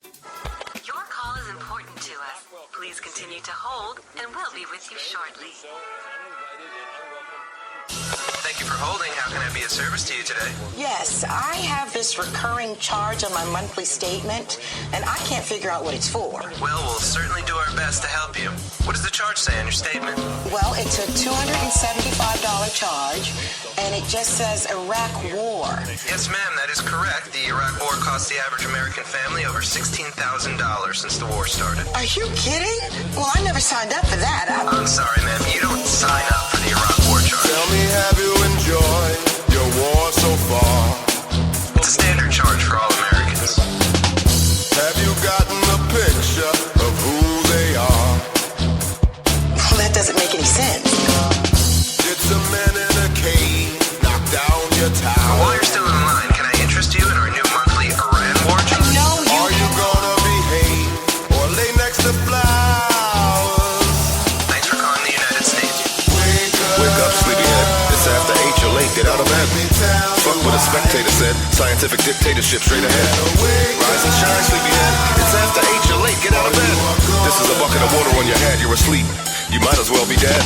Your call is important to us. Please continue to hold, and we'll be with you shortly. Thank you for holding. How can I be of service to you today? Yes, I have this recurring charge on my monthly statement, and I can't figure out what it's for. Well, we'll certainly do our best to help you. What does the charge say on your statement? Well, it's a $275 charge, and it just says Iraq War. Yes, ma'am, that is correct. The Iraq War cost the average American family over $16,000 since the war started. Are you kidding? Well, I never signed up for that. I'm sorry, ma'am. You don't sign up for the Iraq War charge. Tell me, have you enjoyed your war so far? It's a standard charge for all Americans. Have you gotten a picture of who they are? Well, that doesn't make any sense. Did some men in a cave knock down your tower? While you're still in line, can I interest you in our new monthly Iran War charge? No, Are you gonna behave or lay next to flowers? Thanks for calling the United States. Wake up, sleepyhead. It's after 8, you're late. Get out of bed. Fuck what a spectator said. Scientific dictatorship straight ahead. Rise and shine, sleepyhead. It's after 8, you're late. Get out of bed. This is a bucket of water on your head. You're asleep. You might as well be dead.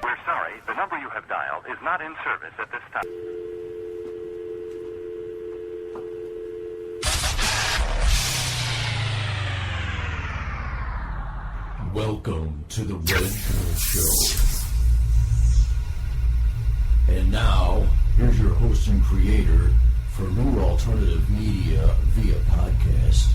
We're sorry, the number you have dialed is not in service at this time. Welcome to the Red Pill Show. And now, here's your host and creator for New Alternative Media via podcast.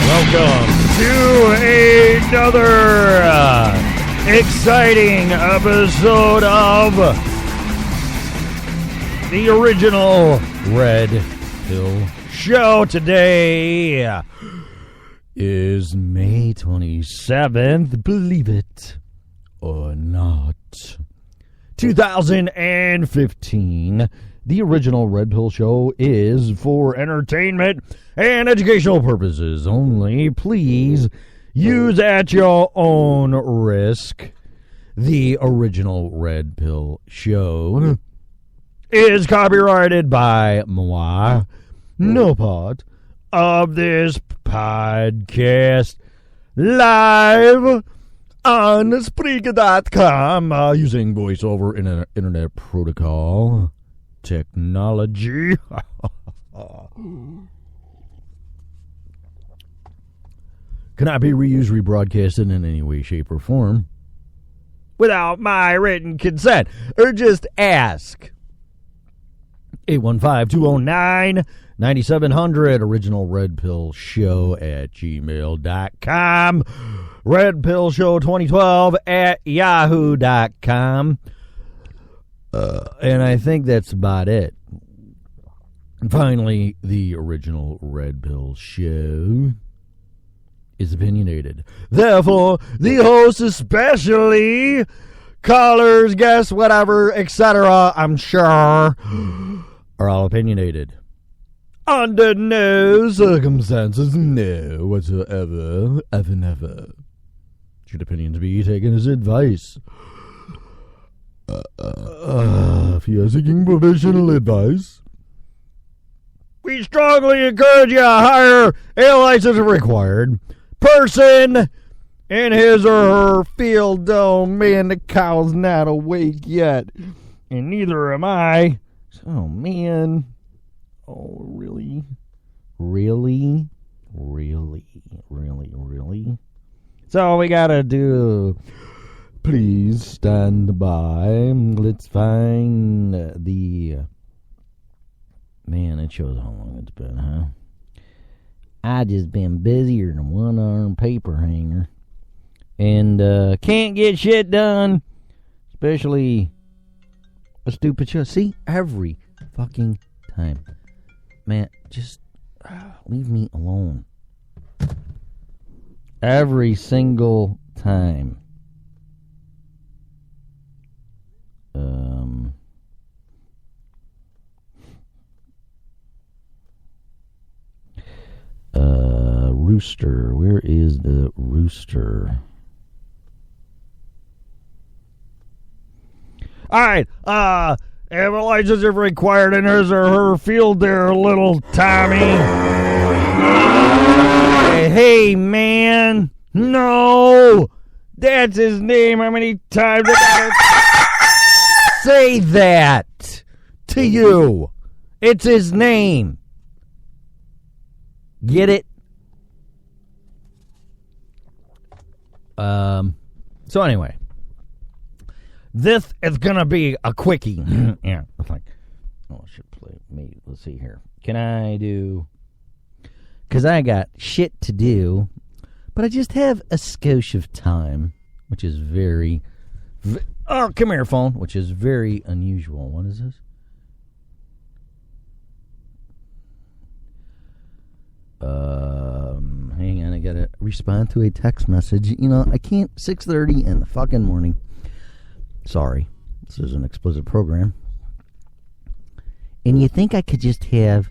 Welcome to another exciting episode of the original Red Pill Show. Today is May 27th, believe it or not, 2015. The original Red Pill Show is for entertainment and educational purposes only. Please use at your own risk. The original Red Pill Show is copyrighted by moi. No part of this podcast live on Spreaker.com using voiceover internet protocol technology. cannot be reused, rebroadcasted in any way, shape, or form without my written consent. Or just ask. 815-209-9700, original Red Pill Show at gmail.com, Red Pill Show 2012 at yahoo.com. And I think that's about it. And finally, the original Red Pill Show is opinionated. Therefore, the host, especially callers, guests, whatever, etc., I'm sure, are all opinionated. Under no circumstances, no whatsoever, ever, never, should opinions be taken as advice. If you are seeking professional advice, we strongly encourage you to hire a license required person in his or her field. Oh man, the cow's not awake yet, and neither am I. Oh man. Oh really? Really? So we gotta do. Please stand by. Let's find the. Man, it shows how long it's been, huh? I just been busier than a one-armed paper hanger. And can't get shit done. Especially a stupid show. See, every fucking time. Man, just leave me alone. Every single time. Rooster. Where is the rooster? Alright, if a license is required in his or her field there, little Tommy. Hey, man. No. That's his name. How many times did I say that to you? It's his name. Get it? So anyway, this is gonna be a quickie. Yeah, it's like, oh, I should play me. Let's see here. Can I do? Because I got shit to do, but I just have a skosh of time, which is very. Oh, come here, phone. Which is very unusual. What is this? Hang on, I gotta respond to a text message. You know, I can't. 6:30 in the fucking morning. Sorry, this is an explicit program. And you think I could just have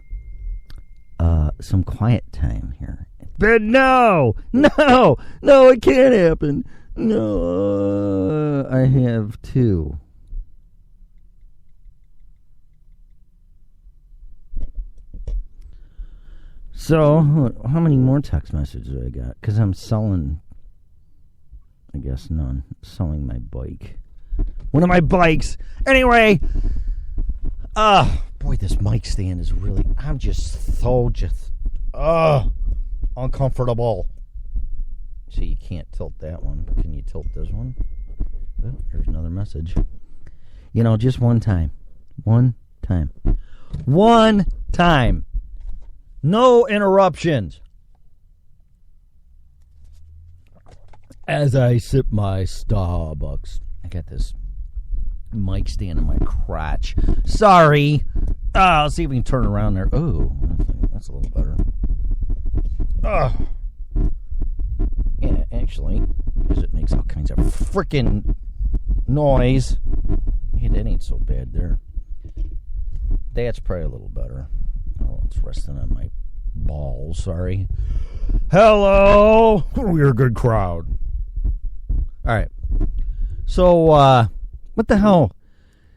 some quiet time here? But no, it can't happen. No, I have two. So, how many more text messages do I got? Because I'm selling, I guess none. Selling my bike. One of my bikes. Anyway, boy, this mic stand is really, I'm just so uncomfortable. See, you can't tilt that one, but can you tilt this one? Oh, there's another message. You know, just one time. One time. No interruptions. As I sip my Starbucks. I got this mic stand in my crotch. Sorry. I'll see if we can turn around there. Oh, that's a little better. Yeah, actually, because it makes all kinds of freaking noise. Hey, that ain't so bad there. That's probably a little better. Oh, it's resting on my balls. Sorry. Hello. We're a good crowd. All right. So, what the hell?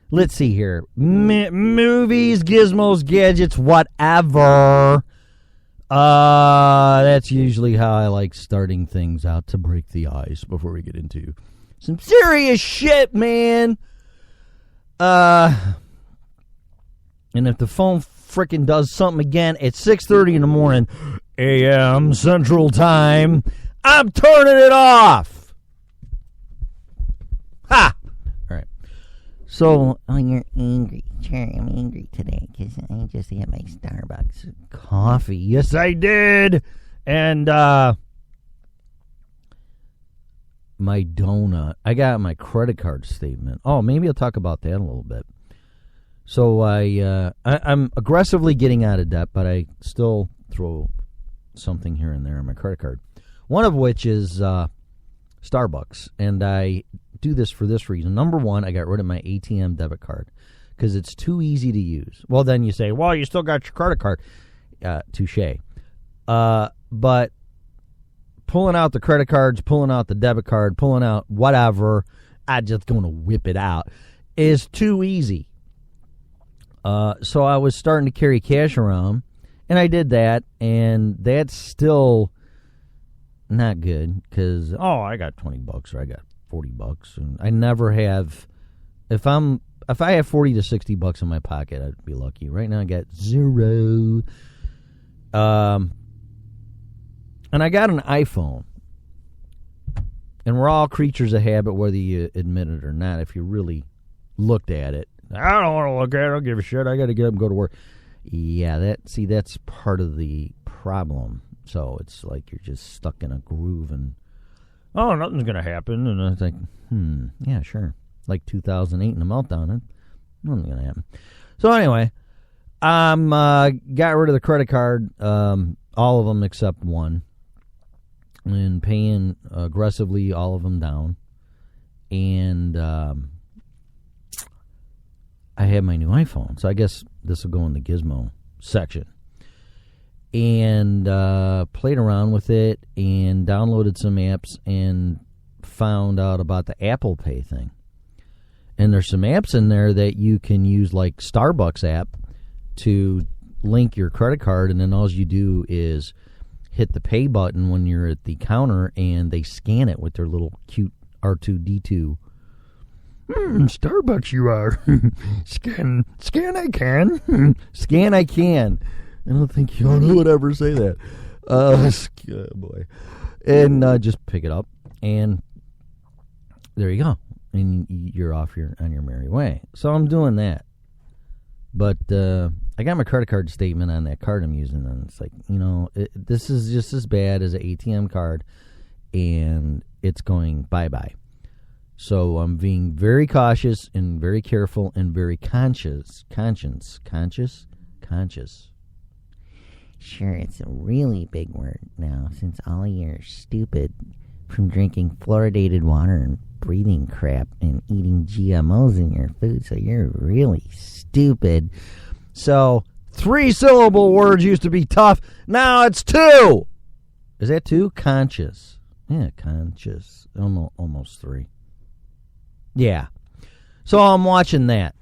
Let's see here. Movies, gizmos, gadgets, whatever. That's usually how I like starting things out to break the ice before we get into some serious shit, man. And if the phone frickin' does something again at 6:30 in the morning, a.m. Central Time, I'm turning it off. Ha! All right. So, you're angry. Sure, I'm angry today because I just had my Starbucks coffee. Yes, I did. And my donut. I got my credit card statement. Oh, maybe I'll talk about that a little bit. So I'm aggressively getting out of debt, but I still throw something here and there on my credit card. One of which is Starbucks, and I do this for this reason. Number one, I got rid of my ATM debit card because it's too easy to use. Well, then you say, well, you still got your credit card. Touche. But pulling out the credit cards, pulling out the debit card, pulling out whatever, I'm just going to whip it out, is too easy. So I was starting to carry cash around, and I did that, and that's still not good because, I got $20 or I got $40, and I never have. If I have $40 to $60 in my pocket, I'd be lucky. Right now I got zero. And I got an iPhone, and we're all creatures of habit, whether you admit it or not. If you really looked at it, I don't want to look at it. I don't give a shit. I got to get up and go to work. Yeah, that's part of the problem. So it's like you're just stuck in a groove, and nothing's gonna happen. And I was like, yeah, sure. Like 2008 and the meltdown, nothing's gonna happen. So anyway, got rid of the credit card, all of them except one, and paying aggressively all of them down, and I had my new iPhone, so I guess this will go in the Gizmo section. And played around with it and downloaded some apps and found out about the Apple Pay thing. And there's some apps in there that you can use, like Starbucks app, to link your credit card, and then all you do is hit the pay button when you're at the counter, and they scan it with their little cute R2-D2. Starbucks you are. Scan I can. Scan I can. I don't think Yona would ever say that. Boy. And just pick it up, and there you go. And you're off on your merry way. So I'm doing that. But I got my credit card statement on that card I'm using, and it's like, this is just as bad as an ATM card, and it's going bye-bye. So I'm being very cautious and very careful and very conscious. Conscious? Sure, it's a really big word now, since all of you are stupid from drinking fluoridated water and breathing crap and eating GMOs in your food, so you're really stupid. So 3-syllable words used to be tough. Now it's 2. Is that 2? Conscious. Yeah, conscious. Almost 3. Yeah. So I'm watching that.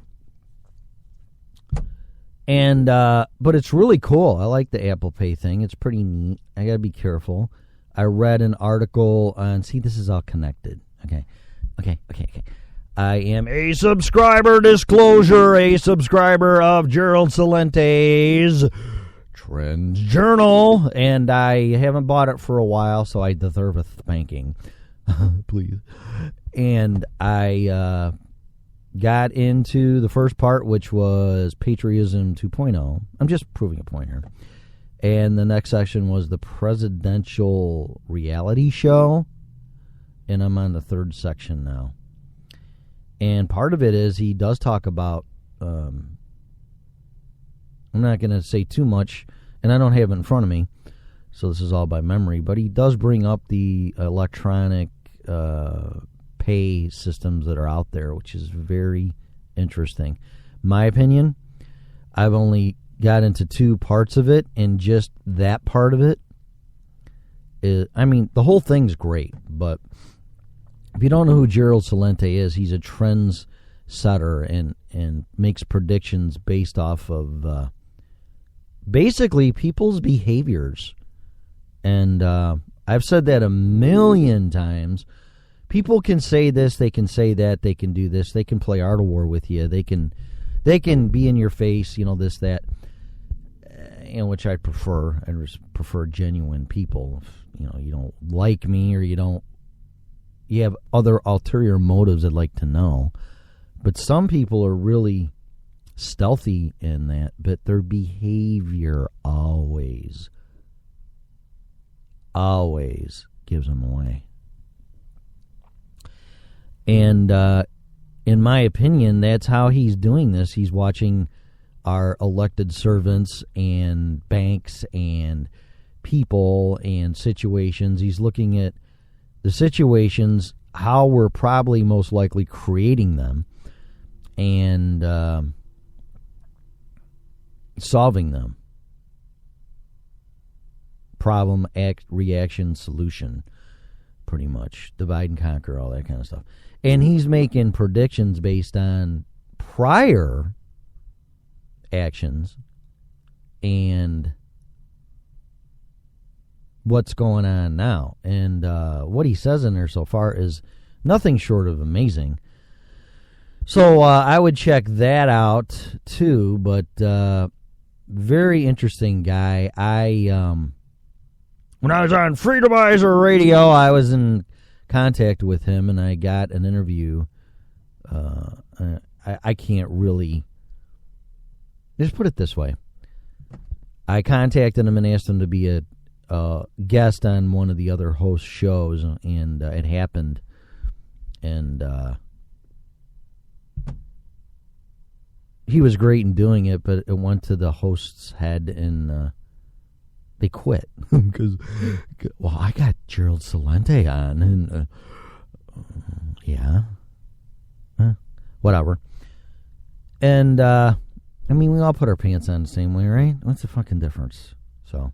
And but it's really cool. I like the Apple Pay thing. It's pretty neat. I got to be careful. I read an article on, see, this is all connected. Okay. I am a subscriber, disclosure, a subscriber of Gerald Salente's Trends Journal, and I haven't bought it for a while, so I deserve a spanking. Please. And I got into the first part, which was Patriotism 2.0. I'm just proving a point here. And the next section was the presidential reality show. And I'm on the third section now. And part of it is he does talk about, I'm not going to say too much, and I don't have it in front of me, so this is all by memory, but he does bring up the electronic pay systems that are out there, which is very interesting. My opinion, I've only got into 2 parts of it, and just that part of it is, the whole thing's great, but if you don't know who Gerald Celente is, he's a trends setter and makes predictions based off of basically people's behaviors. And I've said that a million times. People can say this, they can say that, they can do this, they can play Art of War with you, they can be in your face, this, that. and which I prefer. I just prefer genuine people. If, you don't like me or you have other ulterior motives I'd like to know. But some people are really stealthy in that, but their behavior always gives them away. And in my opinion, that's how he's doing this. He's watching our elected servants and banks and people and situations. He's looking at the situations, how we're probably most likely creating them, and solving them. Problem, act, reaction, solution, pretty much. Divide and conquer, all that kind of stuff. And he's making predictions based on prior actions and what's going on now. And what he says in there so far is nothing short of amazing. So I would check that out too, but very interesting guy. When I was on Freedomizer Radio, I was in contact with him, and I got an interview. I can't really... Just put it this way. I contacted him and asked him to be a guest on one of the other host shows, and it happened. And he was great in doing it, but it went to the host's head, and they quit. Because, well, I got Gerald Celente on, and yeah. Whatever. And, I mean, we all put our pants on the same way, right? What's the fucking difference? So,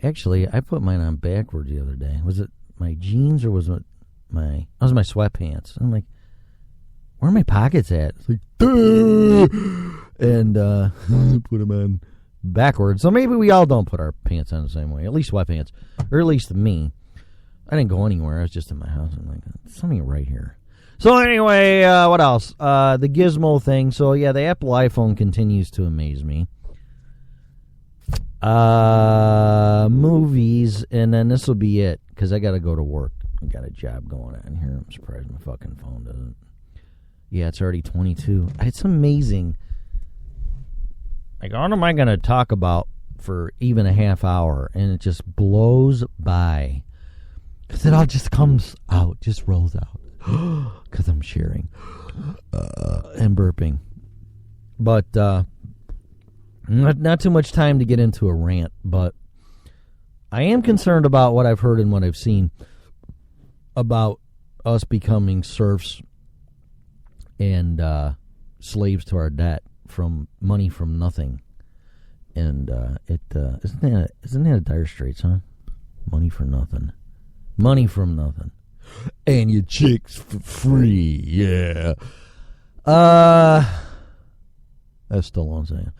actually, I put mine on backwards the other day. Was it my jeans or was it my sweatpants? I'm like, where are my pockets at? It's like, duh! And put them on backwards. So maybe we all don't put our pants on the same way. At least sweatpants, or at least me. I didn't go anywhere. I was just in my house. I'm like, something right here. So anyway, what else? The Gizmo thing. So yeah, the Apple iPhone continues to amaze me. Movies, and then this will be it, because I got to go to work. I got a job going on here. I'm surprised my fucking phone doesn't. Yeah, it's already 22. It's amazing. Like, what am I going to talk about for even a half hour? And it just blows by. Because it all just comes out, just rolls out. Because I'm sharing and burping. But not too much time to get into a rant, but I am concerned about what I've heard and what I've seen about us becoming serfs and slaves to our debt from money from nothing. And isn't that a Dire Straits, huh? Money for nothing. Money from nothing. And your chicks for free, yeah. That's still on saying.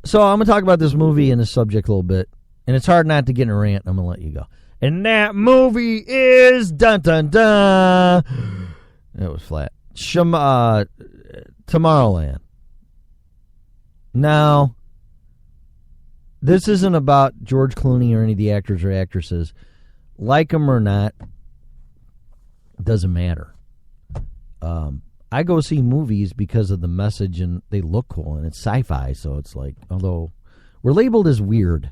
So I'm going to talk about this movie and the subject a little bit. And it's hard not to get in a rant. I'm going to let you go. And that movie is dun dun dun. That was flat. Tomorrowland. Now, this isn't about George Clooney or any of the actors or actresses. Like them or not, doesn't matter. I go see movies because of the message, and they look cool, and it's sci-fi, so it's like, although we're labeled as weird.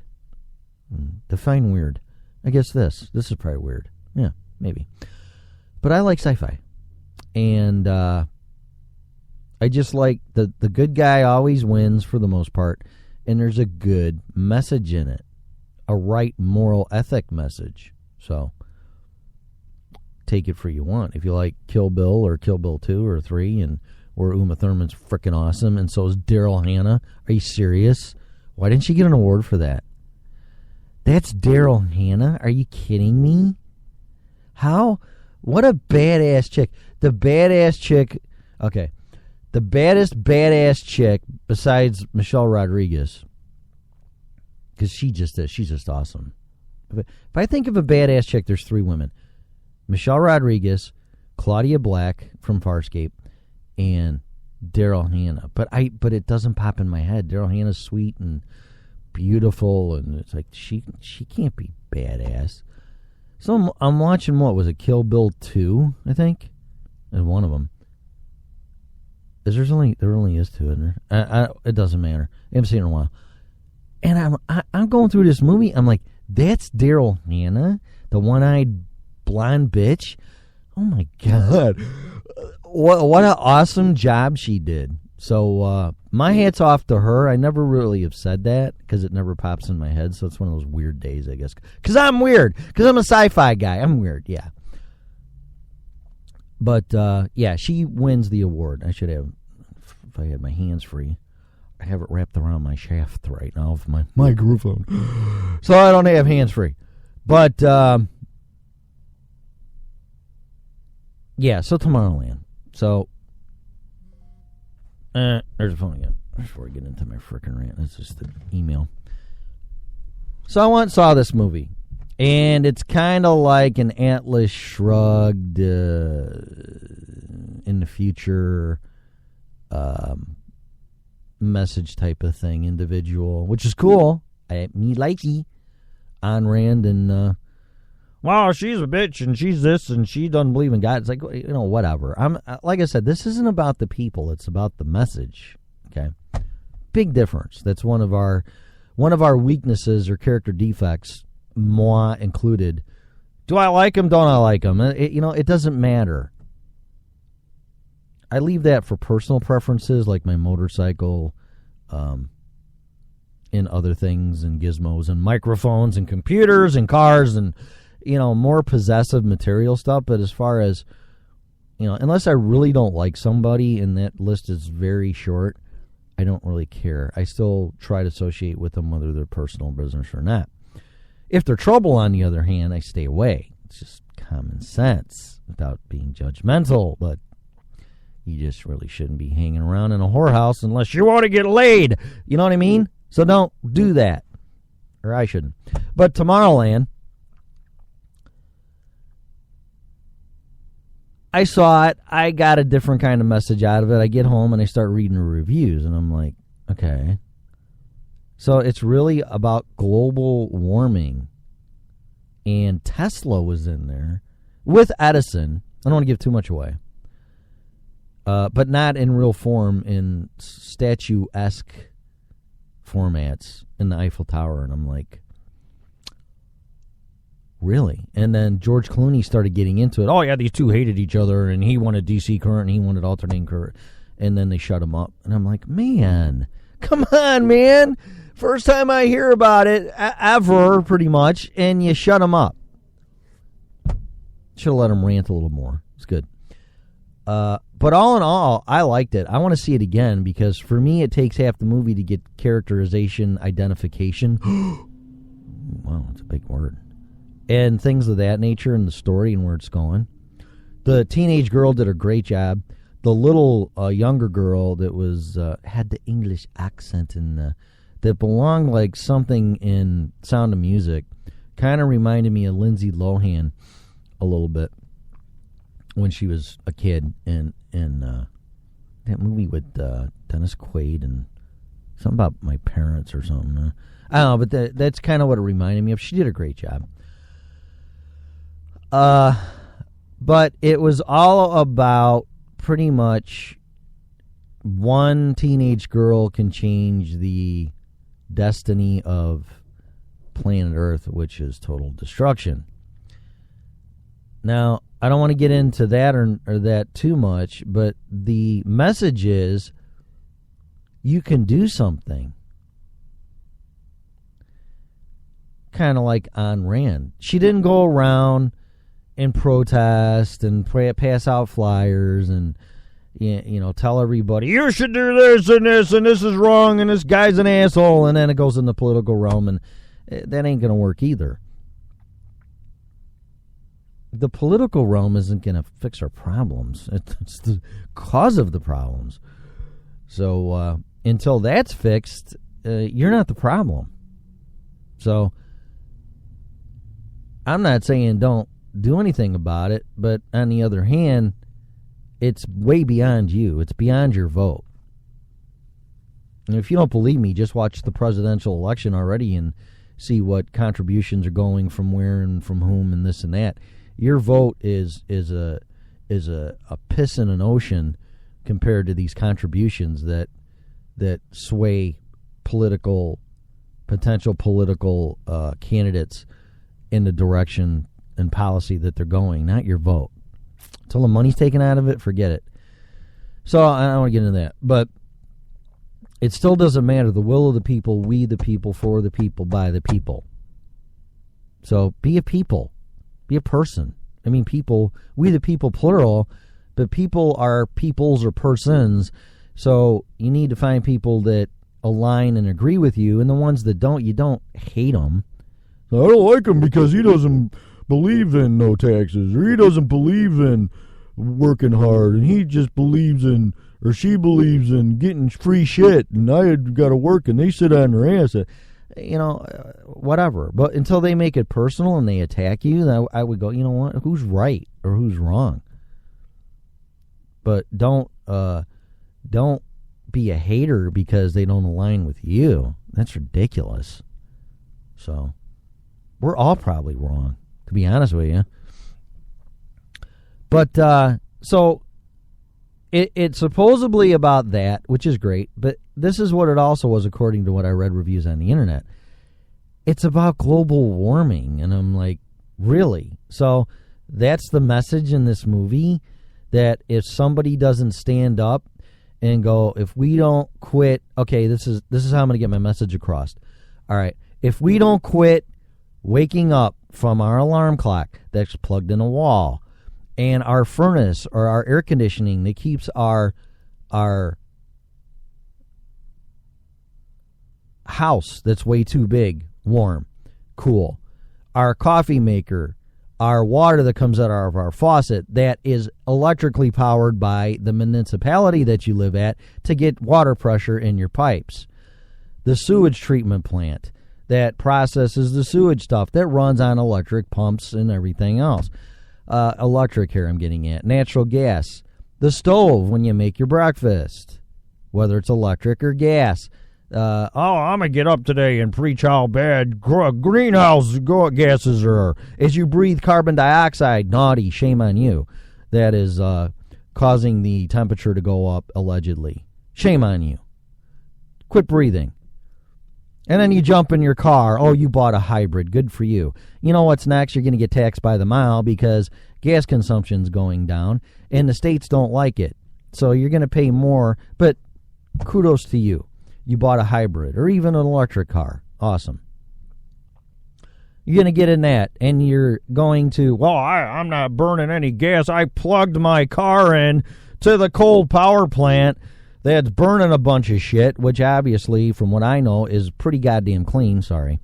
Define weird. I guess this is probably weird. Yeah, maybe. But I like sci-fi. And I just like the good guy always wins for the most part, and there's a good message in it. A right moral ethic message. So, take it for you want. If you like Kill Bill or Kill Bill 2 or 3, and where Uma Thurman's freaking awesome, and so is Daryl Hannah. Are you serious? Why didn't she get an award for that? That's Daryl Hannah? Are you kidding me? How? What a badass chick. The badass chick, okay, the baddest badass chick besides Michelle Rodriguez, because she's just awesome. If I think of a badass chick, there's 3 women. Michelle Rodriguez, Claudia Black from Farscape, and Daryl Hannah. But it doesn't pop in my head. Daryl Hannah's sweet and beautiful, and it's like she can't be badass. So I'm watching, what was it, Kill Bill 2, I think? And one of them. There only is 2, isn't there? It doesn't matter. I haven't seen it in a while. And I'm going through this movie. I'm like, that's Daryl Hannah, the one-eyed blonde bitch. Oh my God, what an awesome job she did. So my hat's off to her. I never really have said that because it never pops in my head. So it's one of those weird days, I guess. Because I'm weird. Because I'm a sci-fi guy. I'm weird. Yeah. But yeah, she wins the award. I should have, if I had my hands free. I have it wrapped around my shaft right now of my microphone, so I don't have hands free. But yeah, so Tomorrowland. So there's a phone again. Before I get into my frickin' rant, it's just the email. So I once saw this movie, and it's kind of like an Atlas Shrugged in the future. Message type of thing, individual, which is cool. Me likey Ayn Rand and wow, she's a bitch and she's this and she doesn't believe in God. It's like, you know, whatever. I'm like I said, this isn't about the people; it's about the message. Okay, big difference. That's one of our weaknesses or character defects, moi included. Do I like him? Don't I like him? It doesn't matter. I leave that for personal preferences, like my motorcycle, and other things, and gizmos, and microphones, and computers, and cars, and, more possessive material stuff. But as far as, unless I really don't like somebody, and that list is very short, I don't really care. I still try to associate with them, whether they're personal business or not. If they're trouble, on the other hand, I stay away. It's just common sense, without being judgmental, but you just really shouldn't be hanging around in a whorehouse unless you want to get laid. You know what I mean? So don't do that. Or I shouldn't. But Tomorrowland, I saw it. I got a different kind of message out of it. I get home and I start reading the reviews, and I'm like, okay. So it's really about global warming. And Tesla was in there with Edison. I don't want to give too much away. But not in real form, in statue-esque formats in the Eiffel Tower. And I'm like, really? And then George Clooney started getting into it. Oh, yeah, these two hated each other, and he wanted DC current, and he wanted alternating current. And then they shut him up. And I'm like, man, come on, man. First time I hear about it ever, pretty much, and you shut him up. Should have let him rant a little more. It's good. But all in all, I liked it. I want to see it again because for me, it takes half the movie to get characterization, identification. Wow, that's a big word. And things of that nature and the story and where it's going. The teenage girl did a great job. The little younger girl that was had the English accent and that belonged like something in Sound of Music kind of reminded me of Lindsay Lohan a little bit. When she was a kid in that movie with Dennis Quaid and something about my parents or something. I don't know, but that's kind of what it reminded me of. She did a great job. But it was all about pretty much one teenage girl can change the destiny of planet Earth, which is total destruction. Now, I don't want to get into that or that too much, but the message is you can do something. Kind of like Ayn Rand. She didn't go around and protest and pass out flyers and tell everybody, you should do this and this is wrong and this guy's an asshole, and then it goes in the political realm, and that ain't going to work either. The political realm isn't going to fix our problems. It's the cause of the problems. So until that's fixed, you're not the problem. So I'm not saying don't do anything about it, but on the other hand, it's way beyond you. It's beyond your vote. And if you don't believe me, just watch the presidential election already and see what contributions are going from where and from whom and this and that. Your vote is a piss in an ocean compared to these contributions that sway potential political candidates in the direction and policy that they're going, not your vote. Until the money's taken out of it, forget it. So I don't want to get into that. But it still doesn't matter. The will of the people, we the people, for the people, by the people. So be a people. Be a person. I mean, people, we the people, plural, but people are peoples or persons. So you need to find people that align and agree with you, and the ones that don't, you don't hate them. I don't like him because he doesn't believe in no taxes, or he doesn't believe in working hard, and he just believes in, or she believes in getting free shit, and I got to work, and they sit on their ass. Whatever. But until they make it personal and they attack you, I would go, you know what? Who's right or who's wrong? But don't be a hater because they don't align with you. That's ridiculous. So we're all probably wrong, to be honest with you. But so it's supposedly about that, which is great. But this is what it also was, according to what I read reviews on the internet. It's about global warming, and I'm like, really? So that's the message in this movie, that if somebody doesn't stand up and go, if we don't quit, okay, this is how I'm going to get my message across. All right, if we don't quit waking up from our alarm clock that's plugged in a wall, and our furnace or our air conditioning that keeps our house that's way too big warm, cool, our coffee maker, our water that comes out of our faucet that is electrically powered by the municipality that you live at to get water pressure in your pipes, the sewage treatment plant that processes the sewage stuff that runs on electric pumps and everything else. Electric here I'm getting at. Natural gas. The stove when you make your breakfast, whether it's electric or gas. I'm going to get up today and preach how bad greenhouse gases are. As you breathe carbon dioxide, naughty, shame on you. That is causing the temperature to go up, allegedly. Shame on you. Quit breathing. And then you jump in your car. Oh, you bought a hybrid. Good for you. You know what's next? You're going to get taxed by the mile because gas consumption's going down, and the states don't like it. So you're going to pay more, but kudos to you. You bought a hybrid or even an electric car. Awesome. You're going to get in that, and you're going to, well, I'm not burning any gas. I plugged my car in to the coal power plant that's burning a bunch of shit, which obviously, from what I know, is pretty goddamn clean, sorry.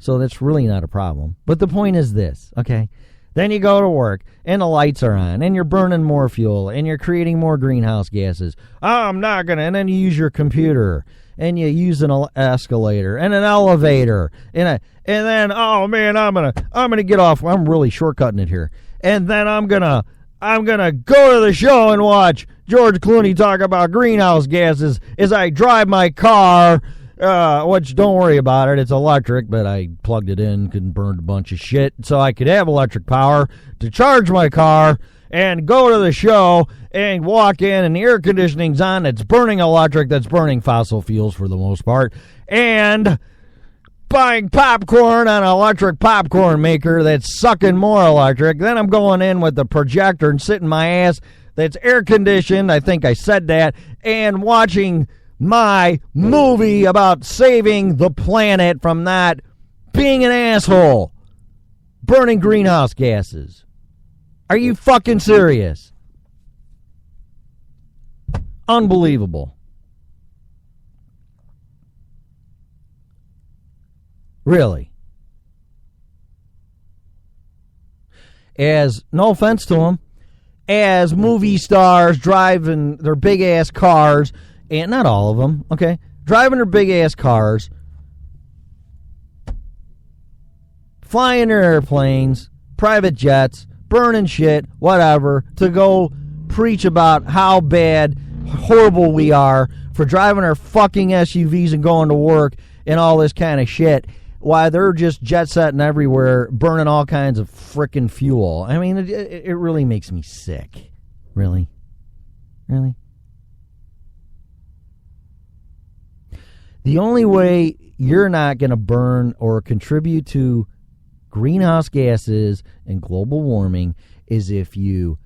So that's really not a problem. But the point is this, okay? Then you go to work, and the lights are on, and you're burning more fuel, and you're creating more greenhouse gases. I'm not going to, and then you use your computer, and you use an escalator, and an elevator, and then, oh man, I'm gonna get off. I'm really shortcutting it here. And then I'm gonna go to the show and watch George Clooney talk about greenhouse gases as I drive my car, which don't worry about it. It's electric, but I plugged it in, couldn't burn a bunch of shit, so I could have electric power to charge my car and go to the show and walk in, and the air conditioning's on. It's burning electric. That's burning fossil fuels for the most part. And buying popcorn on an electric popcorn maker that's sucking more electric. Then I'm going in with the projector and sitting my ass that's air conditioned. I think I said that. And watching my movie about saving the planet from not being an asshole, burning greenhouse gases. Are you fucking serious? Unbelievable. Really. As, no offense to them, as movie stars driving their big-ass cars, and not all of them, okay, driving their big-ass cars, flying their airplanes, private jets, burning shit, whatever, to go preach about how bad, horrible we are for driving our fucking SUVs and going to work and all this kind of shit, while they're just jet-setting everywhere, burning all kinds of frickin' fuel. I mean, it really makes me sick. Really? Really? The only way you're not going to burn or contribute to greenhouse gases and global warming is if you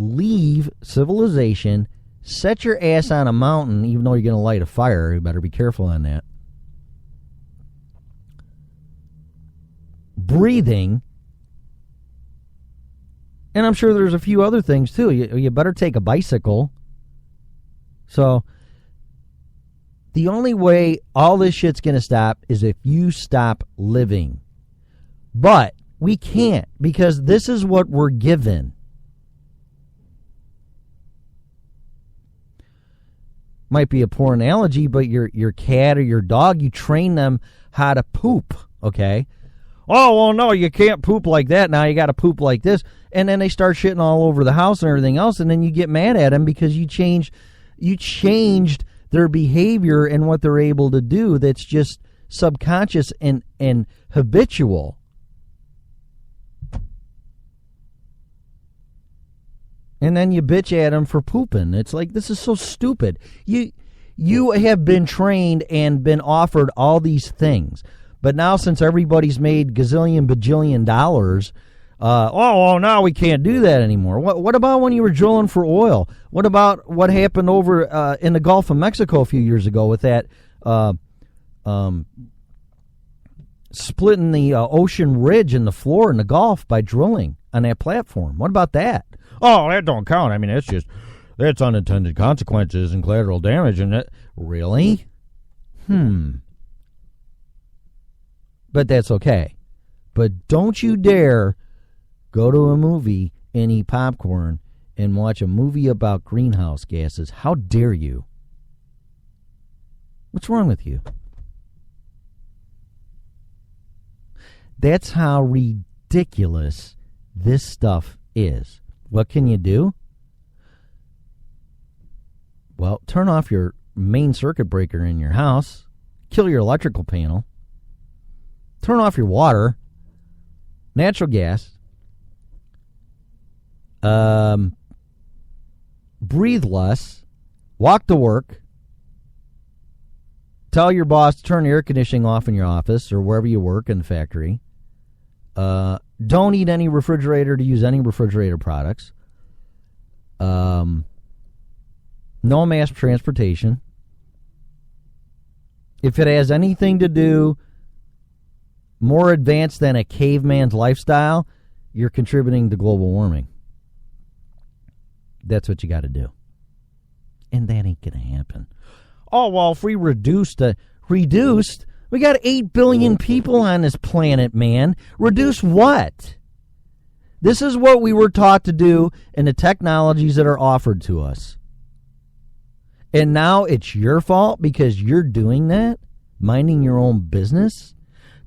leave civilization, set your ass on a mountain, even though you're going to light a fire. You better be careful on that. Breathing. And I'm sure there's a few other things, too. You better take a bicycle. So the only way all this shit's going to stop is if you stop living. But we can't, because this is what we're given. Might be a poor analogy, but your cat or your dog, you train them how to poop, okay? Oh, well, no, you can't poop like that. Now you got to poop like this. And then they start shitting all over the house and everything else, and then you get mad at them because you changed their behavior and what they're able to do that's just subconscious and habitual. And then you bitch at them for pooping. It's like, this is so stupid. You have been trained and been offered all these things. But now, since everybody's made gazillion, bajillion dollars, now we can't do that anymore. What about when you were drilling for oil? What about what happened over in the Gulf of Mexico a few years ago with that splitting the ocean ridge in the floor in the Gulf by drilling on that platform? What about that? Oh, that don't count. I mean, that's unintended consequences and collateral damage. And that, really? But that's okay. But don't you dare go to a movie and eat popcorn and watch a movie about greenhouse gases. How dare you? What's wrong with you? That's how ridiculous this stuff is. What can you do? Well, turn off your main circuit breaker in your house. Kill your electrical panel. Turn off your water. Natural gas. Breathe less. Walk to work. Tell your boss to turn the air conditioning off in your office or wherever you work in the factory. Don't eat any refrigerator to use any refrigerator products. No mass transportation. If it has anything to do more advanced than a caveman's lifestyle, you're contributing to global warming. That's what you got to do. And that ain't going to happen. Oh, well, if we reduced, we got 8 billion people on this planet, man. Reduce what? This is what we were taught to do in the technologies that are offered to us. And now it's your fault because you're doing that? Minding your own business?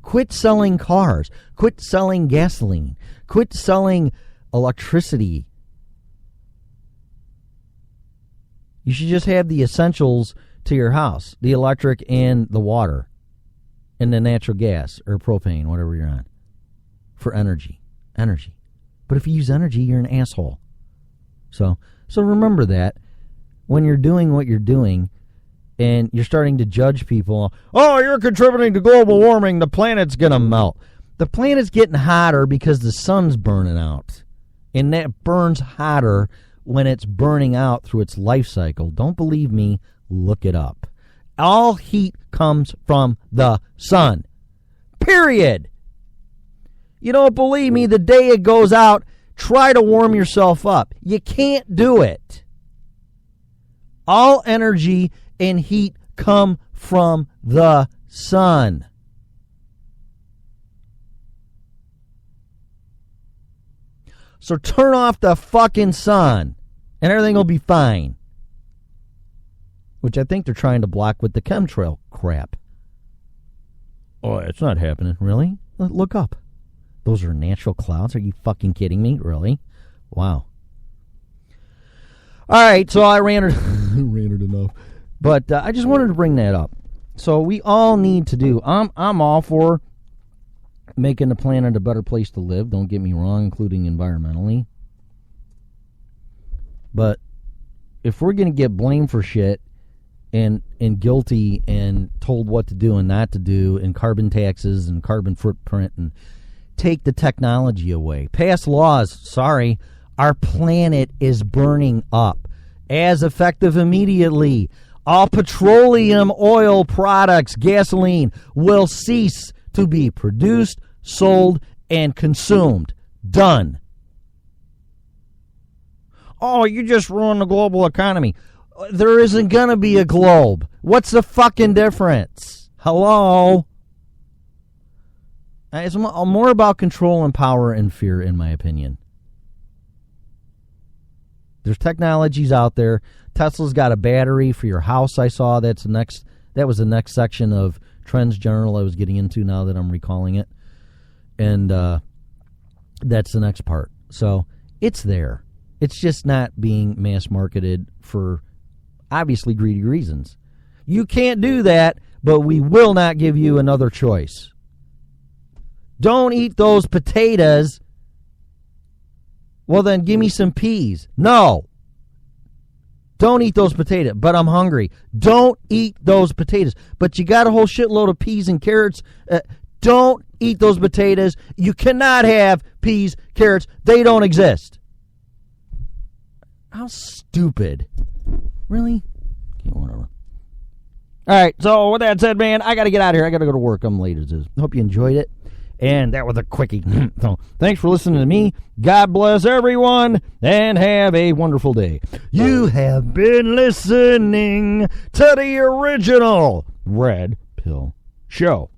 Quit selling cars. Quit selling gasoline. Quit selling electricity. You should just have the essentials to your house. The electric and the water. And the natural gas or propane, whatever you're on. For energy. Energy. But if you use energy, you're an asshole. So remember that when you're doing what you're doing and you're starting to judge people, oh, you're contributing to global warming, the planet's going to melt. The planet's getting hotter because the sun's burning out. And that burns hotter when it's burning out through its life cycle. Don't believe me? Look it up. All heat comes from the sun. Period. You don't believe me? The day it goes out, try to warm yourself up. You can't do it. All energy and heat come from the sun. So turn off the fucking sun and everything will be fine. Which I think they're trying to block with the chemtrail crap. Oh, it's not happening. Really? Look up. Those are natural clouds? Are you fucking kidding me? Really? Wow. All right, so I ranted enough. But I just wanted to bring that up. So we all need to do. I'm all for making the planet a better place to live. Don't get me wrong, including environmentally. But if we're going to get blamed for shit and guilty and told what to do and not to do, and carbon taxes and carbon footprint, and take the technology away, pass laws, sorry, our planet is burning up. As effective immediately, all petroleum oil products, gasoline, will cease to be produced, sold, and consumed. Done. Oh, you just ruined the global economy. There isn't going to be a globe. What's the fucking difference? Hello? It's more about control and power and fear, in my opinion. There's technologies out there. Tesla's got a battery for your house, I saw. That was the next section of Trends Journal I was getting into now that I'm recalling it. And that's the next part. So it's there. It's just not being mass marketed for obviously greedy reasons. You can't do that, but we will not give you another choice. Don't eat those potatoes. Well, then give me some peas. No. Don't eat those potatoes, but I'm hungry. Don't eat those potatoes, but you got a whole shitload of peas and carrots. Don't eat those potatoes. You cannot have peas, carrots. They don't exist. How stupid. Really? Okay, whatever. All right, so with that said, man, I got to get out of here. I got to go to work. I'm late as is. Hope you enjoyed it. And that was a quickie. So thanks for listening to me. God bless everyone, and have a wonderful day. You have been listening to the original Red Pill Show.